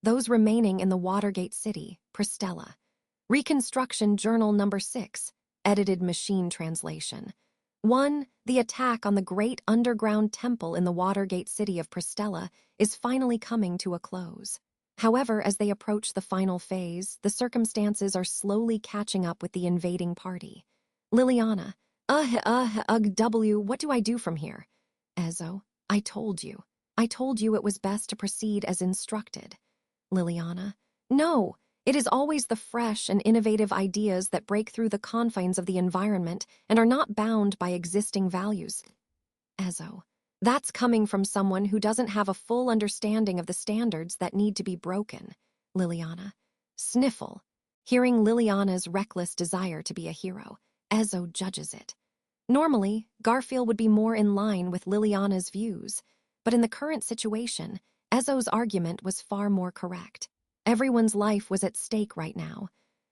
those remaining in the Watergate city, Priestella. Reconstruction Journal Number 6, edited machine translation. 1. The attack on the great underground temple in the Watergate city of Priestella is finally coming to a close. However, as they approach the final phase, the circumstances are slowly catching up with the invading party. Liliana, what do I do from here? Ezo, I told you it was best to proceed as instructed. Liliana, no, it is always the fresh and innovative ideas that break through the confines of the environment and are not bound by existing values. Ezo, that's coming from someone who doesn't have a full understanding of the standards that need to be broken. Liliana, sniffle. Hearing Liliana's reckless desire to be a hero, Ezo judges it. Normally, Garfield would be more in line with Liliana's views, but in the current situation, Ezo's argument was far more correct. Everyone's life was at stake right now.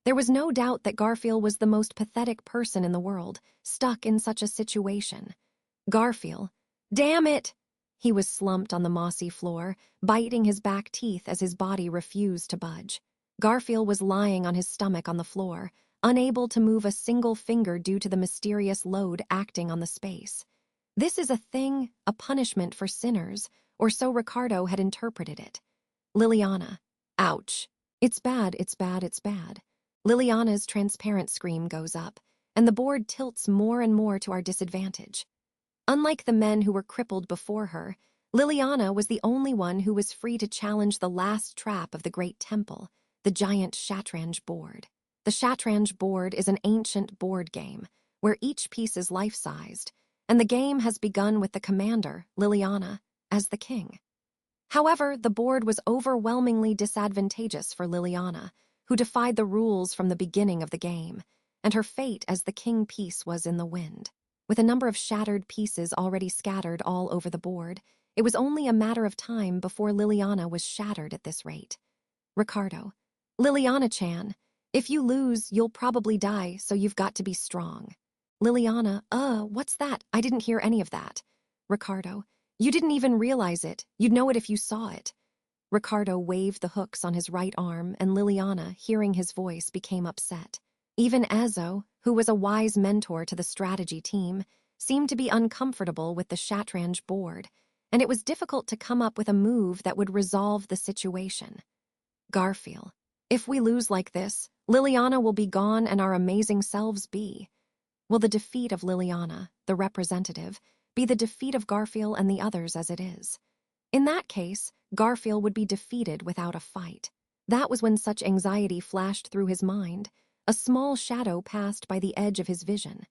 There was no doubt that Garfield was the most pathetic person in the world, stuck in such a situation. Garfield, damn it! He was slumped on the mossy floor, biting his back teeth as his body refused to budge. Garfield was lying on his stomach on the floor, unable to move a single finger due to the mysterious load acting on the space. This is a thing, a punishment for sinners, or so Ricardo had interpreted it. Liliana, ouch. It's bad, it's bad, it's bad. Liliana's transparent scream goes up, and the board tilts more and more to our disadvantage. Unlike the men who were crippled before her, Liliana was the only one who was free to challenge the last trap of the great temple, the giant Shatranj board. The Shatranj board is an ancient board game, where each piece is life-sized, and the game has begun with the commander, Liliana, as the king. However, the board was overwhelmingly disadvantageous for Liliana, who defied the rules from the beginning of the game, and her fate as the king piece was in the wind. With a number of shattered pieces already scattered all over the board, it was only a matter of time before Liliana was shattered at this rate. Ricardo, Liliana-chan, if you lose, you'll probably die, so you've got to be strong. Liliana, what's that? I didn't hear any of that. Ricardo, you didn't even realize it. You'd know it if you saw it. Ricardo waved the hooks on his right arm, and Liliana, hearing his voice, became upset. Even Ezo, who was a wise mentor to the strategy team, seemed to be uncomfortable with the Shatranj board, and it was difficult to come up with a move that would resolve the situation. Garfield, if we lose like this, Liliana will be gone and our amazing selves be. Will the defeat of Liliana, the representative, be the defeat of Garfield and the others as it is? In that case, Garfield would be defeated without a fight. That was when such anxiety flashed through his mind. A small shadow passed by the edge of his vision.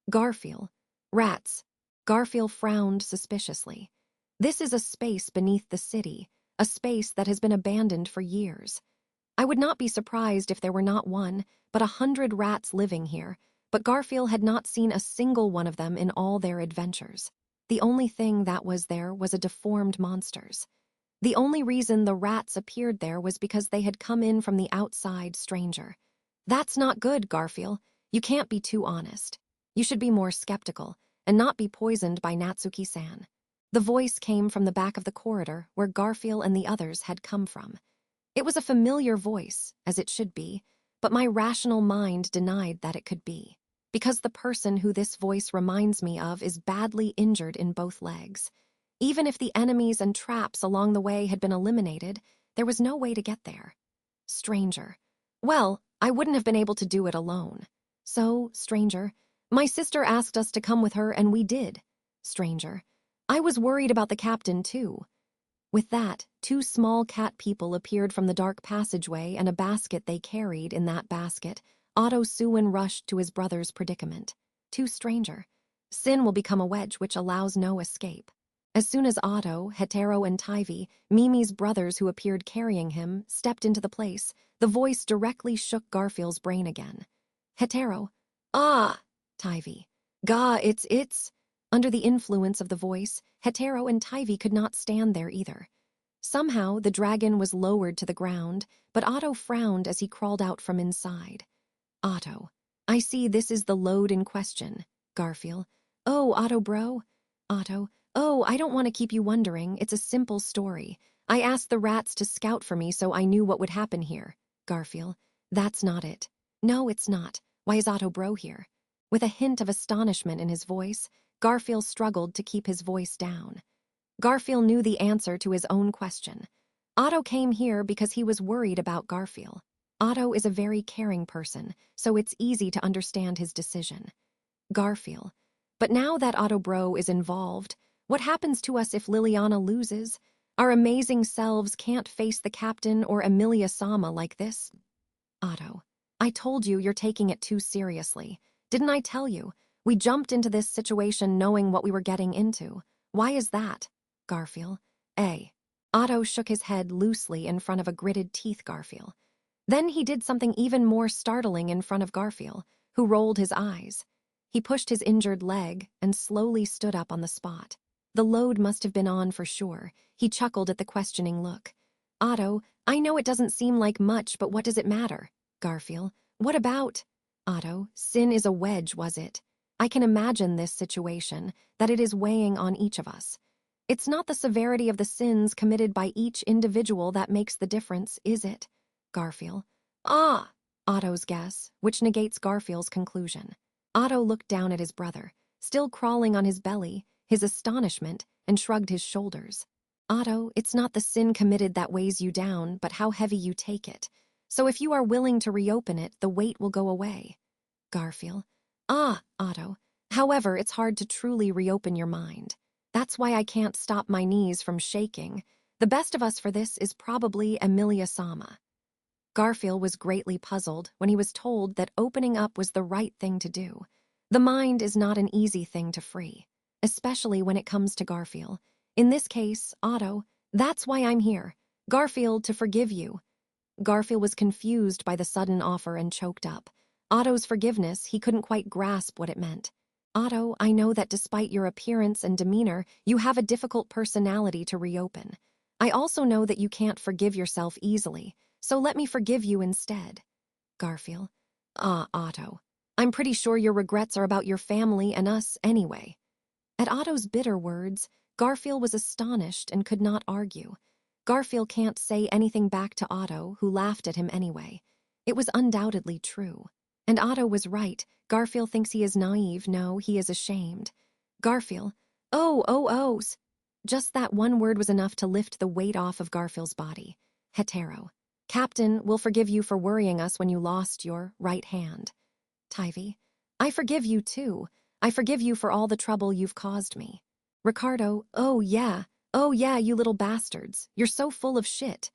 Garfield. Rats. Garfield frowned suspiciously. This is a space beneath the city, a space that has been abandoned for years. I would not be surprised if there were not one, but 100 rats living here, but Garfield had not seen a single one of them in all their adventures. The only thing that was there was a deformed monsters. The only reason the rats appeared there was because they had come in from the outside stranger. That's not good, Garfield. You can't be too honest. You should be more skeptical, and not be poisoned by Natsuki-san. The voice came from the back of the corridor where Garfield and the others had come from. It was a familiar voice, as it should be, but my rational mind denied that it could be, because the person who this voice reminds me of is badly injured in both legs. Even if the enemies and traps along the way had been eliminated, there was no way to get there. Stranger. Well, I wouldn't have been able to do it alone. So, stranger, my sister asked us to come with her and we did. Stranger. I was worried about the captain too. With that, 2 small cat people appeared from the dark passageway and a basket they carried. In that basket, Otto Suwon rushed to his brother's predicament. Too stranger. Sin will become a wedge which allows no escape. As soon as Otto, Hetero, and Tivy, Mimi's brothers who appeared carrying him, stepped into the place, the voice directly shook Garfield's brain again. Hetero. Ah! Tivy. Gah, it's... Under the influence of the voice, Hetero and Tivy could not stand there either. Somehow, the dragon was lowered to the ground, but Otto frowned as he crawled out from inside. Otto. I see this is the load in question. Garfield. Oh, Otto bro. Otto. Oh, I don't want to keep you wondering. It's a simple story. I asked the rats to scout for me so I knew what would happen here. Garfield, that's not it. No, it's not. Why is Otto Bro here? With a hint of astonishment in his voice, Garfield struggled to keep his voice down. Garfield knew the answer to his own question. Otto came here because he was worried about Garfield. Otto is a very caring person, so it's easy to understand his decision. Garfield. But now that Otto Bro is involved, what happens to us if Liliana loses? Our amazing selves can't face the captain or Emilia Sama like this. Otto, I told you you're taking it too seriously. Didn't I tell you? We jumped into this situation knowing what we were getting into. Why is that? Garfield. Otto shook his head loosely in front of a gritted teeth Garfield. Then he did something even more startling in front of Garfield, who rolled his eyes. He pushed his injured leg and slowly stood up on the spot. The load must have been on for sure. He chuckled at the questioning look. Otto, I know it doesn't seem like much, but what does it matter? Garfield, what about? Otto, sin is a wedge, was it? I can imagine this situation, that it is weighing on each of us. It's not the severity of the sins committed by each individual that makes the difference, is it? Garfield. Otto's guess, which negates Garfield's conclusion. Otto looked down at his brother, still crawling on his belly, his astonishment, and shrugged his shoulders. Otto, it's not the sin committed that weighs you down, but how heavy you take it. So if you are willing to reopen it, the weight will go away. Garfield. Otto. However, it's hard to truly reopen your mind. That's why I can't stop my knees from shaking. The best of us for this is probably Emilia Sama. Garfield was greatly puzzled when he was told that opening up was the right thing to do. The mind is not an easy thing to free, especially when it comes to Garfield. In this case, Otto, that's why I'm here. Garfield, to forgive you. Garfield was confused by the sudden offer and choked up. Otto's forgiveness, he couldn't quite grasp what it meant. Otto, I know that despite your appearance and demeanor, you have a difficult personality to reopen. I also know that you can't forgive yourself easily, so let me forgive you instead. Garfield. Otto. I'm pretty sure your regrets are about your family and us anyway. At Otto's bitter words, Garfield was astonished and could not argue. Garfield can't say anything back to Otto, who laughed at him anyway. It was undoubtedly true. And Otto was right. Garfield thinks he is naive. No, he is ashamed. Garfield. Just that one word was enough to lift the weight off of Garfield's body. Hetero. Captain, we'll forgive you for worrying us when you lost your right hand. Tivy. I forgive you too. I forgive you for all the trouble you've caused me. Ricardo. Oh yeah, you little bastards. You're so full of shit.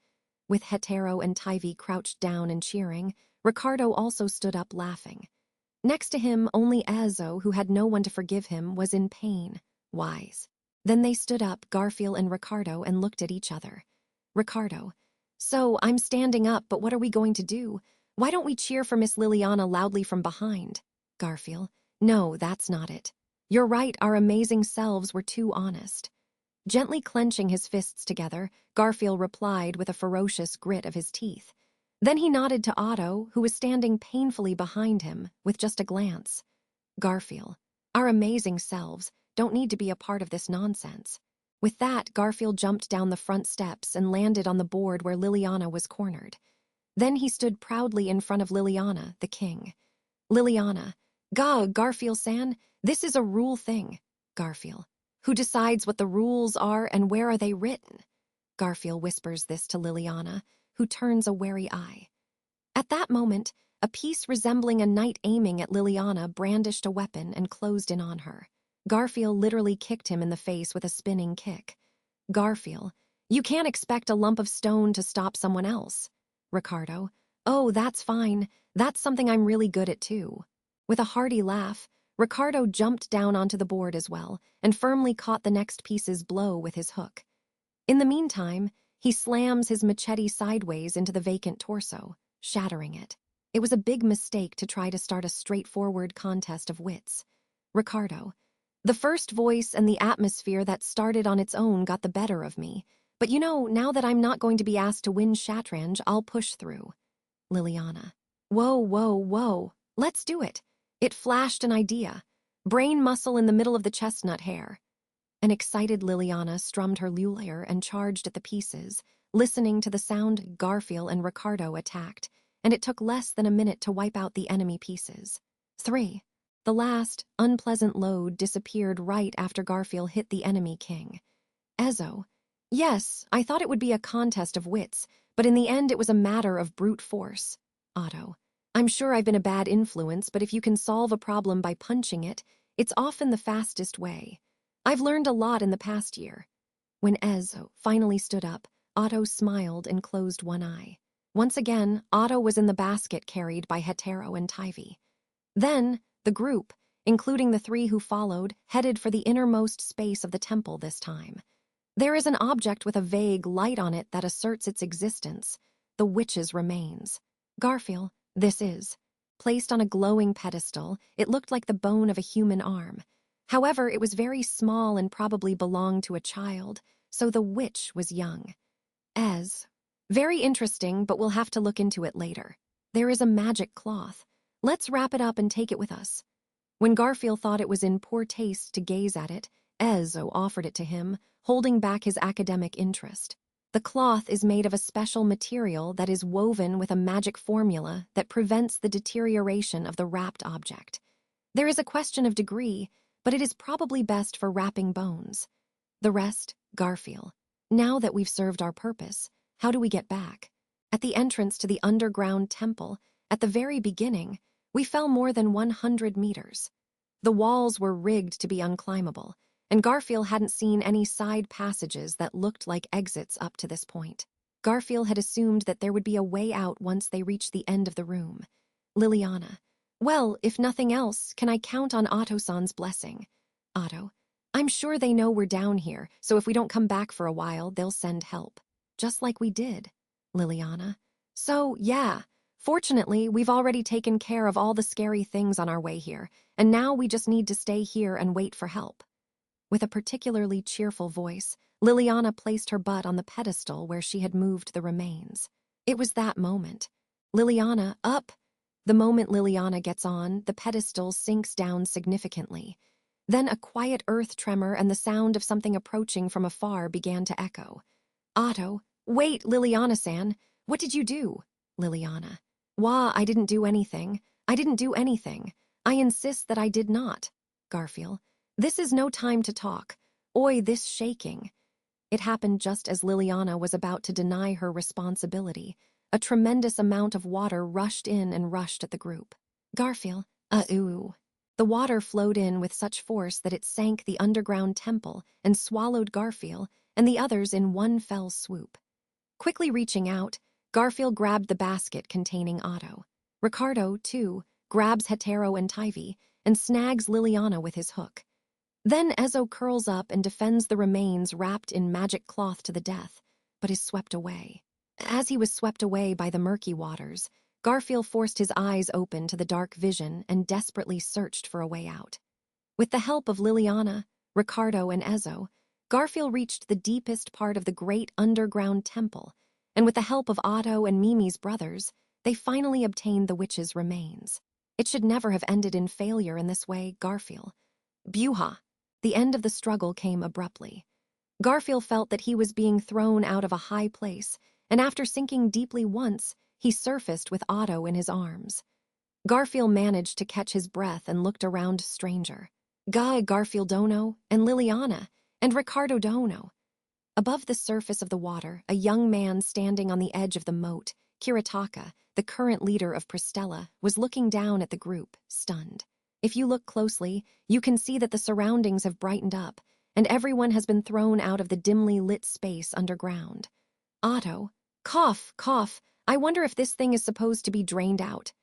With Hetero and Tivy crouched down and cheering, Ricardo also stood up laughing. Next to him, only Azo, who had no one to forgive him, was in pain. Wise. Then they stood up, Garfield and Ricardo, and looked at each other. Ricardo. So, I'm standing up, but what are we going to do? Why don't we cheer for Miss Liliana loudly from behind? Garfield. No, that's not it. You're right, our amazing selves were too honest. Gently clenching his fists together, Garfield replied with a ferocious grit of his teeth. Then he nodded to Otto, who was standing painfully behind him, with just a glance. Garfield. Our amazing selves don't need to be a part of this nonsense. With that, Garfield jumped down the front steps and landed on the board where Liliana was cornered. Then he stood proudly in front of Liliana, the king. Liliana. Garfield-san, this is a rule thing. Garfield. Who decides what the rules are and where are they written? Garfield whispers this to Liliana, who turns a wary eye. At that moment, a piece resembling a knight aiming at Liliana brandished a weapon and closed in on her. Garfield literally kicked him in the face with a spinning kick. Garfield. You can't expect a lump of stone to stop someone else. Ricardo. Oh, that's fine. That's something I'm really good at too. With a hearty laugh, Ricardo jumped down onto the board as well and firmly caught the next piece's blow with his hook. In the meantime, he slams his machete sideways into the vacant torso, shattering it. It was a big mistake to try to start a straightforward contest of wits. Ricardo. The first voice and the atmosphere that started on its own got the better of me. But you know, now that I'm not going to be asked to win Shatranj, I'll push through. Liliana. Whoa. Let's do it. It flashed an idea. Brain muscle in the middle of the chestnut hair. An excited Liliana strummed her lyre and charged at the pieces, listening to the sound. Garfield and Ricardo attacked, and it took less than a minute to wipe out the enemy pieces. 3. The last, unpleasant load disappeared right after Garfield hit the enemy king. Ezo. Yes, I thought it would be a contest of wits, but in the end it was a matter of brute force. Otto. I'm sure I've been a bad influence, but if you can solve a problem by punching it, it's often the fastest way. I've learned a lot in the past year. When Ezo finally stood up, Otto smiled and closed one eye. Once again, Otto was in the basket carried by Hetero and Tivy. Then, the group, including the 3 who followed, headed for the innermost space of the temple this time. There is an object with a vague light on it that asserts its existence, the witch's remains. Garfield, this is. Placed on a glowing pedestal, it looked like the bone of a human arm. However, it was very small and probably belonged to a child, so the witch was young. Very interesting, but we'll have to look into it later. There is a magic cloth. Let's wrap it up and take it with us. When Garfield thought it was in poor taste to gaze at it, Ezo offered it to him, holding back his academic interest. The cloth is made of a special material that is woven with a magic formula that prevents the deterioration of the wrapped object. There is a question of degree, but it is probably best for wrapping bones. The rest, Garfield. Now that we've served our purpose, how do we get back? At the entrance to the underground temple, at the very beginning, we fell more than 100 meters. The walls were rigged to be unclimbable, and Garfield hadn't seen any side passages that looked like exits up to this point. Garfield had assumed that there would be a way out once they reached the end of the room. Liliana. Well, if nothing else, can I count on Otto-san's blessing? Otto. I'm sure they know we're down here, so if we don't come back for a while, they'll send help. Just like we did. Liliana. So, yeah. Fortunately, we've already taken care of all the scary things on our way here, and now we just need to stay here and wait for help. With a particularly cheerful voice, Liliana placed her butt on the pedestal where she had moved the remains. It was that moment. Liliana, up! The moment Liliana gets on, the pedestal sinks down significantly. Then a quiet earth tremor and the sound of something approaching from afar began to echo. Otto, wait, Liliana-san, what did you do? Liliana. Wah, I didn't do anything. I didn't do anything. I insist that I did not. Garfield. This is no time to talk. Oi, this shaking. It happened just as Liliana was about to deny her responsibility. A tremendous amount of water rushed in and rushed at the group. Garfield. Ooh. The water flowed in with such force that it sank the underground temple and swallowed Garfield and the others in one fell swoop. Quickly reaching out, Garfield grabbed the basket containing Otto. Ricardo, too, grabs Hetero and Tivy and snags Liliana with his hook. Then Ezo curls up and defends the remains wrapped in magic cloth to the death, but is swept away. As he was swept away by the murky waters, Garfield forced his eyes open to the dark vision and desperately searched for a way out. With the help of Liliana, Ricardo, and Ezo, Garfield reached the deepest part of the great underground temple, and with the help of Otto and Mimi's brothers, they finally obtained the witch's remains. It should never have ended in failure in this way, Garfield. Buha. The end of the struggle came abruptly. Garfield felt that he was being thrown out of a high place, and after sinking deeply once, he surfaced with Otto in his arms. Garfield managed to catch his breath and looked around stranger. Garfield Dono, and Liliana, and Ricardo Dono. Above the surface of the water, a young man standing on the edge of the moat, Kiritaka, the current leader of Priestella, was looking down at the group, stunned. If you look closely, you can see that the surroundings have brightened up, and everyone has been thrown out of the dimly lit space underground. Otto, cough, cough, I wonder if this thing is supposed to be drained out.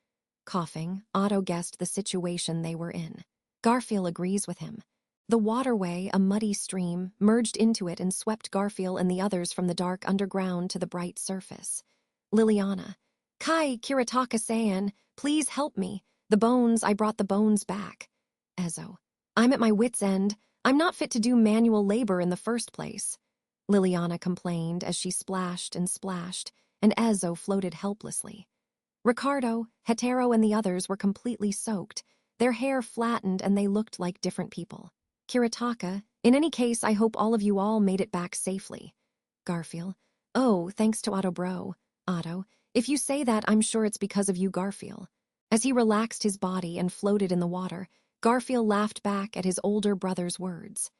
Coughing, Otto guessed the situation they were in. Garfield agrees with him. The waterway, a muddy stream, merged into it and swept Garfield and the others from the dark underground to the bright surface. Liliana, Kai Kiritaka-san, please help me. I brought the bones back. Ezo, I'm at my wit's end. I'm not fit to do manual labor in the first place. Liliana complained as she splashed, and Ezo floated helplessly. Ricardo, Hetero, and the others were completely soaked. Their hair flattened and they looked like different people. Kiritaka, In any case, I hope all of you all made it back safely. Garfield. Oh, thanks to Otto Bro. Otto, if you say that, I'm sure it's because of you, Garfield. As he relaxed his body and floated in the water, Garfield laughed back at his older brother's words.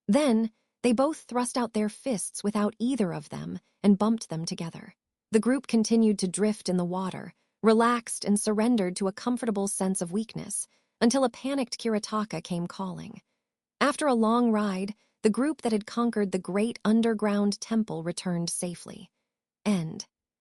Then, they both thrust out their fists without either of them and bumped them together. The group continued to drift in the water, relaxed and surrendered to a comfortable sense of weakness, until a panicked Kiritaka came calling. After a long ride, the group that had conquered the great underground temple returned safely. End.